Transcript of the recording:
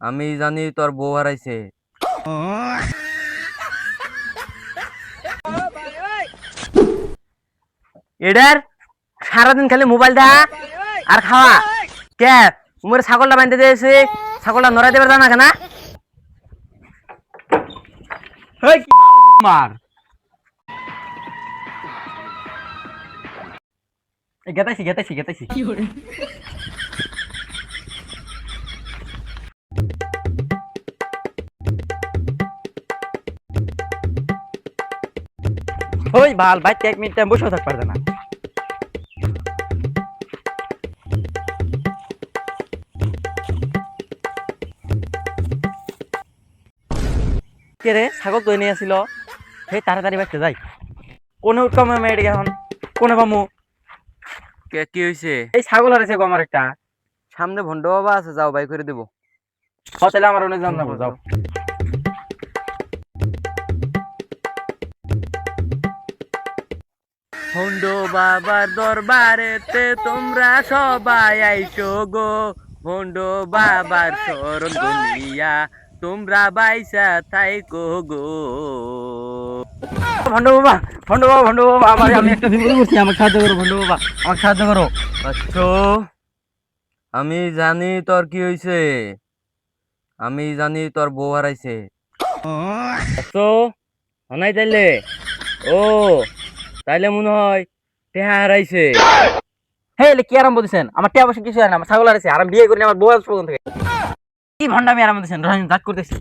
আমি জানি তোর বউ হারাইছে। এডার সারাদিন খালি মোবাইল দেখা আর খাওয়া। কে উমরে ছাগলটা বাঁধতে দিয়েছে, ছাগলটা নড়াই দেবার জানা কেনা? হেই কি ভালো হইছে তোমার? এই গেতাইছি গেতাইছি গেতাইছি। ওই ভাল ভাই 1 মিনিট টাইম বসে থাক পারবে না। কে রে ছাগল তো নিয়ে আসিল, সেই তাড়াতাড়ি বাঁচতে যাই। কোনে উৎকমে মেয়ে এখন কোনে পামু? কে কি হয়েছে? এই ছাগল হারাইছে গো আমার একটা। সামনে ভন্ড বাবা আছে, যাও বাই করে দেবো। তাহলে আমার অনেক জান যাবো, যাও। ভন্ড বাবার দরবারেতে তোমরা সবাই আইসো গো, ভন্ড বাবার শরণ গনিয়া তোমরা বাইসা থাইকো গো। ভন্ড বাবা, ভন্ড বাবা, ভন্ড বাবা, আমার আমি একটা বিপদে পড়ছি, আমাকে সাহায্য করো ভন্ড বাবা, আমাকে সাহায্য করো। আচ্ছা, আমি জানি তোর কি হয়েছে। আমি জানি তোর বউ হারাইছে। আচ্ছা, নাই তাইলে? ও তাইলে মনে হয় টেহা হারাইছে। হে এলে কি আরাম বলছেন? আমার টিয়া পয়সা কিছু হয় না, আমার ছাগল হারাইছে, আর আমি বিয়ে করি না, আমার বউ আছে প্রথম থেকে। কি ভন্ডামি আরাম দিচ্ছেন, রাজ করতেছি।